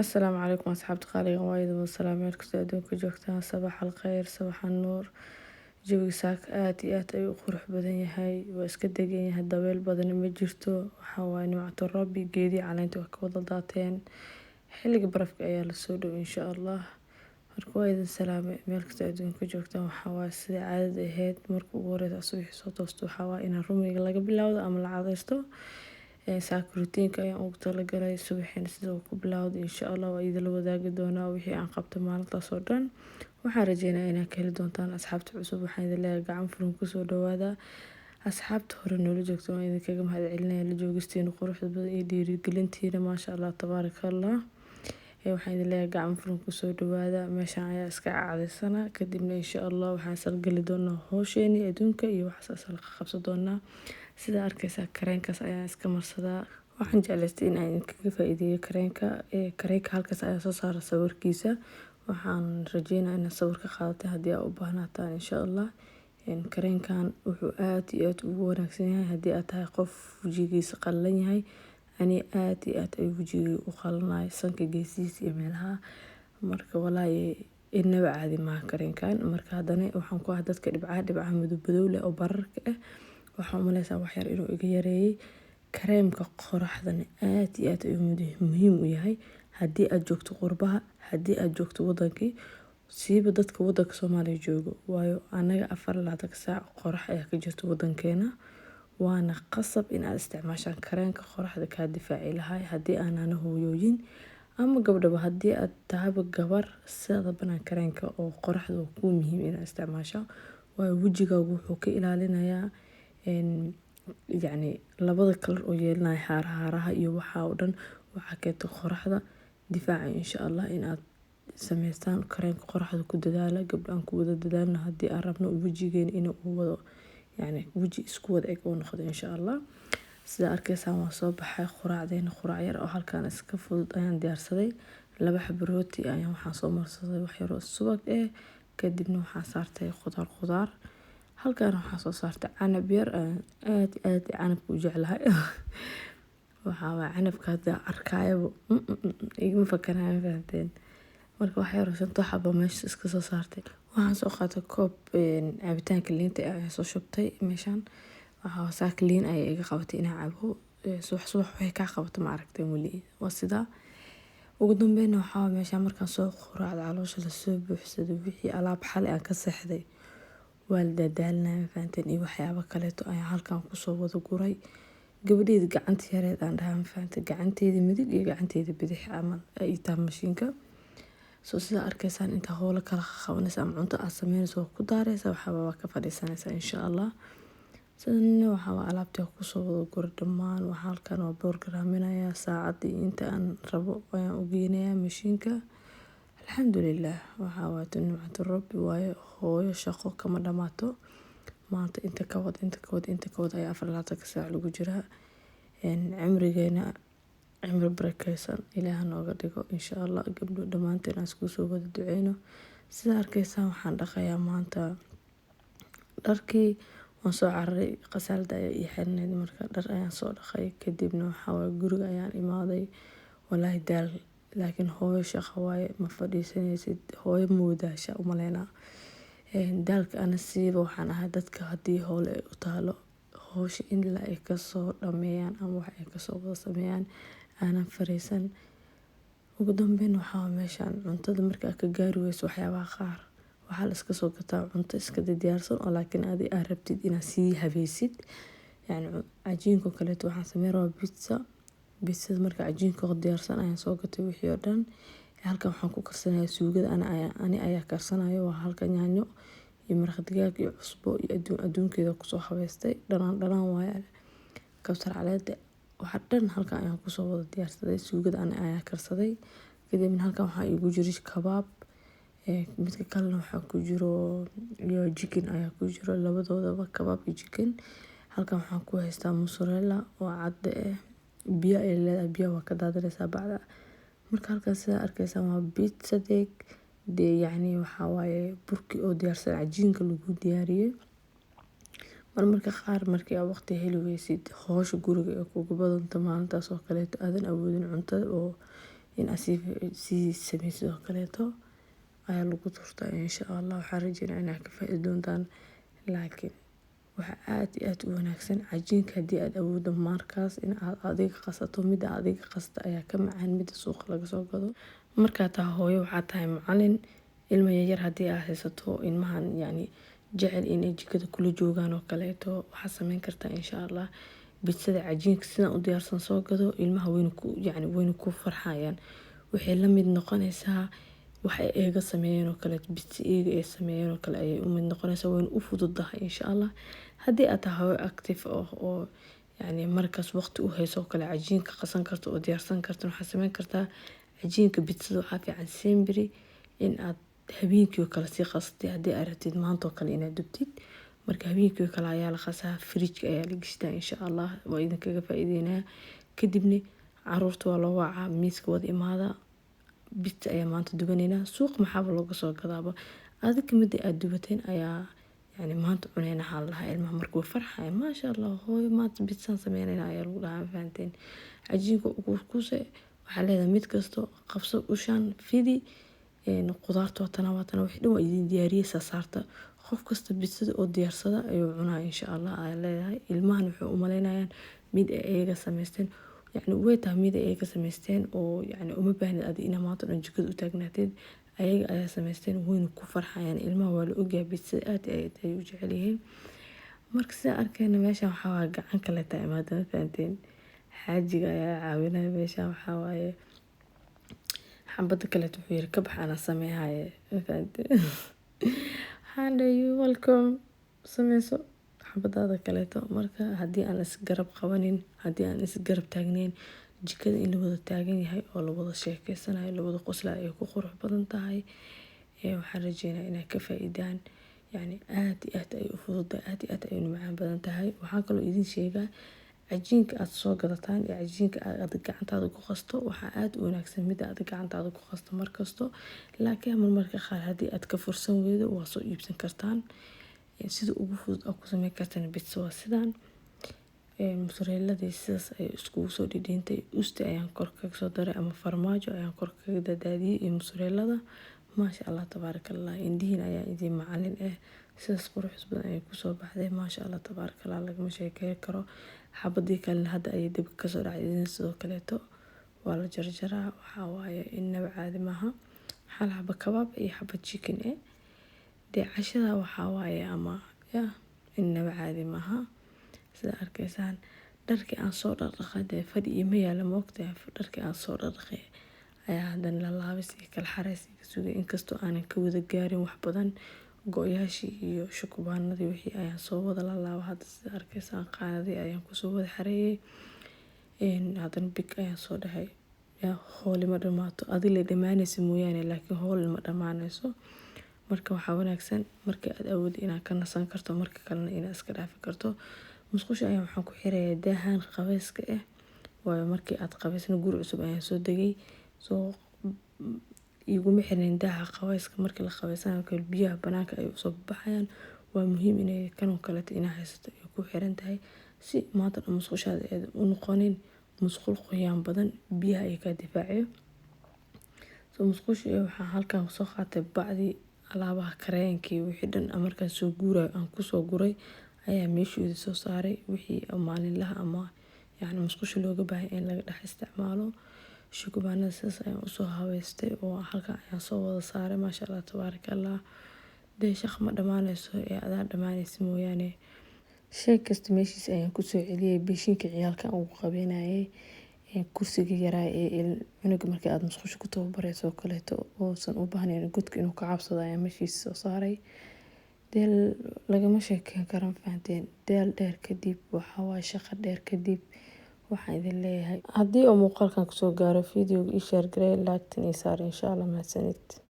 asalaamu calaykum asxaabta qaaliga waa idin wasalaam meel kastoo adduunka joogtaan sabax alkhayr sabax nuur jawiga saaka aad iyo aad ayuu u qurux badan yahay waa iska degan yahay dabeel badan ma jirto waxaa waaye nimcato rabbi geedii caleenta wax ka wada daateen xilliga barafka ayaa lasoo dhow insha allah marka waa idin salaamay meel kastoo adduunka joogtaan waxaa waaye sida caadada ahayd marka ugu horeysa subaxii soo toosto waxaa waaye inaan rumiga laga bilowdo ama la cadaysto saaka rutiinka ayaan ugu talagalay subaxina sida uu ku bilowday insha allah waa idinla wadaagi doonaa wixii aan qabto maalintaas oo dhan waxaan rajeynayaa inaad ka heli doontaan asxaabta cusub waxaan idin leeyahay gacan furan kusoo dhawaada asxaabta hore noola joogta waan idinkaga mahad celinaya la joogistiina quruxda badan iyo dhiirigelintiina maasha allah tabaaraka allah waxaan idin leeyahay gacan furan kusoo dhawaada meeshaan ayaa iska cadaysana kadibna insha allah waxaan salgali doonaa howsheeni adduunka iyo waxaas asal qabsan doonaa sida arkaysaa kareenkaas ayaan iska marsadaa waxaan jeclaystay in aan kaga faa'iideeyo kareenka halkaas ayaa soo saara sawirkiisa waxaan rajeynayaa inaad sawir ka qaadatay haddii aad u baahnaataan insha allah kareenkan wuxuu aad iyo aad ugu wanaagsan yahay haddii aad tahay qof wajigiisa qallalan yahay ani aad iyo aad ay wajigii u qalanayo sanka geesihiisa iyo meelaha marka walaahi inaba caadi maaha kareenkan marka haddana waxaan ku ah dadka dhibcaha madow leh oo bararka ah waxaan umaleysaa wax yar inuu iga yareeyay kareemka qoraxdana aad iyo aad ayuu muhiim u yahay haddii aad joogto qurbaha haddii aad joogto wadankii siiba dadka wadanka Soomaaliya joogo waayo anaga 24 saac qorax ayaa ka jirto wadankeena waana qasab in aad isticmaashaan kareenka qoraxda ka difaaci lahay haddii aanan hooyooyin ama gabdhaba haddii aad tahay gabar sida banaan kareenka oo qoraxda ku muhiim in aad isticmaasho waayo wajigaagu wuxuu ka ilaalinayaa يعني labada kalar oo yeelanay haaraha iyo waxa oo dhan waxa keento qoraxda difaaca insha Allah in aad sameystaan kareenka qoraxda ku dadaala gabdhaan ku wada dadaalna haddii aan rabno wajigeena inuu wado يعني waji isku wada eg oo noqdo insha Allah sida arkaysaan waa soo baxay quraacdeena quraac yar oo halkaan iska fudud ayaan diyaarsaday 2 xabo rooti ayaan waxaan soo marsaday wax yar oo subag kadibna waxaan saartay khudaar halkaan waxaa soo saartay canab yar aad canabka u jeclahay waxaa waa canabka hadda arkaayo igama fakaraan fahanteen marka wax yar oo shanto xabo meesha iska soo saartay waxaan soo qaatay koob cabitaanka liinta ayaan soo shubtay meeshaan waxaa saaka liin ay iga qabatay inaan cabo subax waxay ka qabatay ma aragtay wali waa sida ugu dambeyn waxaa meeshaan markaan soo quraacday caloosha la soo buuxsaday wixii alaab xalay aan ka seexday والدادالنا فانتين إيه وحيابا كاليتو أي هالكان كسو وذو قوري قبليد قعنتي ياريد عن دهام فانتين قعنتي دي مدق إيه قعنتي دي بديح عمل أي تام مشينكا سو سيدا أركيسان انتا هولا كالخخا ونسا معونتا أسامين سو كداري سو حابا وكفادي سانيسا إن شاء الله سنة وحابا ألابتي كسو وذو قوري دمان وحالكان وبرغرامينا يا ساعدي انتا أن ربو ويان أغينيا مشينكا الحمد لله وحاوات نعمة الرب وهو شقو كما دماتو maanta inta ka wad ayaa 24 saac lagu jiraa cimrigeena cimri barakeysan ilaaha nooga dhigo insha Allah gabdho dhamaanteen aan isku soo wada duceyno sida arkaysan waxaan dhaqayaa maanta dharkii waan soo cararay qasaalada ayaa ii xirneyd marka dhar ayaan soo dhaqay kadibna waxaa guriga ayaan imaaday wallahi daal laakiin hooyo shaqo waaye ma fadhiisanaysid hooyo moodaasha umaleynaa daalka ana siiba waxaan ahaa dadka haddii howle ay u taalo howsha in la ay kasoo dhameeyaan ama wax ay kasoo wada sameeyaan aanan fariisan ugu dambeyn waxaa meeshaan cuntada markaa ka gaari weyso waxyaabaha qaar waxaa la iska soo gataa cunto iska diyaarsan oo laakiin aad rabtid inaad sii habeysid yani cajiinka kaleeto waxaan sameyn rabaa pizza marka cajiinka diyaarsan ayaan soo gatay wixii oo dhan halkan waxaan ku karsanayaa suugada ani ayaa karsanayo waa halkan yaanyo iyo maraq digaag iyo cusbo iyo adduunkeeda ku soo habeystay dhanaan waaye kabsar caleed waxa dhan halkan ayaan ku soo wada diyaarsaday suugada ani ayaa karsaday kadibna halkan waxaa igu jiray kabaab midka kalena waxaa ku jiro iyo chicken ayaa ku jiro labadoodaba kabaab iyo chicken halkan waxaan ku haystaa mozzarella oo cad biyo ay leedahay biyo waa ka daadanaysaa bacda marka halkaas sida arkaysan waa pizza dee yani waxa waaye burki oo diyaarsan cajiinka lagu diyaariyay marmarka qaar markii aad waqti heli weysid howsha guriga ee kugu badanta maalintaas oo kale aadan awoodin cuntada oo in sii sameysid oo kaleeto ayaa lagu turtaa insha Allah. Waxaan rajeynaa inaad ka faa'iidi doontaan. Laakiin waxa aad iyo aad u wanaagsan cajiinka haddii aad awooddo markaas in aad adiga qasato. Mida adiga qasta ayaa ka macaan mida suuqa laga soo gado. Markaa taa hooyo waxaa tahay macallin ilmo yar haddii aad haysato ilmahan jecel inay jikada kula joogaan oo kaleeto waxaa sameyn kartaa insha Allah. Bidsada cajiinka sidaan u diyaarsan soo gado ilmaha wayna ku farxayaan. Waxay la mid noqonaysaa waxay eega sameeyeen oo kale bidsi eega ay sameeyeen oo kale ayay u mid noqonaysaa. Wayna u fududahay insha Allah. Haddii aad tahay active oo markaas waqti u hayso kale cajiinka qasan karto oo diyaarsan karto waxaa sameyn kartaa cajiinka bidsada waxaa fiican sembri in aad habeenkii kale sii qastay haddii aad rabtid maanta oo kale inaad dubtid. Marka habeenkii kale ayaa la qasaa fridge ayaa la gishtaa insha Allah. Waa idin kaga faa'iideynaa. Kadibna caruurta waa loo wacaa miiska wada imaada. Bidsa ayaa maanta dubaneynaa. Suuq maxaaba looga soo gadaaba. Adiga midda aad dubateen ayaa maanta cuneyna hal lahaa ilmaha markuu farxay maasha Allah hooyo maanta bidsaan sameynayna ayaa lagu dhahaa fahanteen. Cajiinka ugu kuuse waxaa leedahay mid kasto qabso ushaan fidi qudaarta watana wixii dhan waa idin diyaariyay saarta. Qof kasta bidsada oo diyaarsada ayuu cunaa insha Allah ayaa leedahay. Ilmahan wuxuu u maleynayaan mid ay eega sameysteen. Way tahay mid ay eega sameysteen oo uma baahnid adi ina maanta dhan jikada u taagnaatid. Ayaga ayaa sameysteen wayna ku farxayaan. Ilmaha waa la ogyahay bidsada aad ay u jecel yihiin. Marka sida arkayna meeshan waxaa waa gacan kale tahay maadaama fahanteen. Xaajiga ayaa caawinaya meeshan waxaa waaye xambada kale wuxuu yiri ka bax ana sameeyahay fahanteen. You welcome sameyso xabadaada kaleeto. Marka haddii aan is garab qabanin haddii aan is garab taagnayn jikada in la wada taagan yahay oo la wada sheekeysanayo la wada qoslayo ay ku qurux badan tahay. Waxaan rajeynaa inay ka faa'iidaan. Aad iyo aad ay u fududahay aad iyo aad ay u macaan badan tahay. Waxaan kaloo idin sheegaa cajiinka aad soo gadataan iyo cajiinka aad gacantaada ku qasto waxaa aad u wanaagsan mida aad gacantaada ku qasto markasto. Laakiin marmarka qaar haddii aad ka fursan weydo waa soo iibsan kartaan. Sida ugu fudud aad ku sameyn kartaan bidso waa sidaan. Mozzarella-dii sidaas ay iskugu soo dhidhiintay. Usti ayaan kor kaga soo daray ama farmaajo ayaan kor kaga daadiyay iyo mozzarella-da. Maasha Allah tabaarakallah. Indihiin ayaa idin macallin sidaas qurux badan ay ku soo baxday. Maasha Allah tabaarakallah lagama sheekeyn karo. Xabadii kalena hadda ayay dib ka soo dhacday sidoo kaleeto. Waa la jarjaraa waxaa waaye inaba caadi maaha. Hal xabba kabaab iyo xabba chicken cashada waxaa waaye ama inaba caadi maaha. Sida arkaysaan dharkii aan soo dhaqay fadhi ima yaala moogtahay. Dharkii aan soo dhaqay ayaa haddana la laabis iyo kala xareys iga sugay inkastoo aanan ka wada gaarin wax badan. Go'yaashii iyo shukubaanadii wixii ayaan soo wada la laabay. Hadda sida arkaysaan qaanadii ayaan ku soo wada xareeyay. Haddana big ayaan soo dhahay. Howl ma dhamaato. Adiga la dhamaanaysa mooyaane laakiin howl ma dhamaanayso. Marka waxaa wanaagsan markii aad awood inaad ka nasan karto marka kalena inaad iska dhaafi karto. Musqusha ayaan waxaan ku xirayaa daahan qabeyska waayo markii aad qabeysna guri cusub ayaan soo degay. Iguma xirnayn daaha qabeyska markii la qabeysanayo kale biyaha banaanka ay u soo baxayaan. Waa muhiim inay kanoo kaleeto inaa haysato ay ku xiran tahay si maanta dhan musqushaada ay u noqonin musqul qoyaan badan biyaha ay ka difaaciyo. Musqusha waxaan halkaan soo qaatay bacdi alaabaha kareenkii wixii dhan markaan soo guuray aan ku soo guray ayaa meeshooda soo saaray wixii maalinlaha ama musqusha looga baahan in laga dhex isticmaalo. Shukubaanada sidaas ayaan u soo habeystay oo halkaan ayaan soo wada saaray. Maasha Allah tabaarakallah. Shaqo ma dhamaanayso adaa dhamaanaysa mooyaane. Shay kasta meeshiisa ayaan ku soo celiyay bishinka ciyaalkan ugu qabeynayay. Kursiga yaraa cunuga markii aad musqusha ku tababarayso kaleeto oosan u baahnayn godka inuu ka cabsado ayaan meeshiisa soo saaray. Lagama sheekeyn karan fahanteen. Daal dheer kadib waxaa waa shaqo dheer kadib waxaan idin leeyahay haddii muuqaalkan ku soo gaaro video ii share garee like tan iyo saar insha Allah mahadsanid.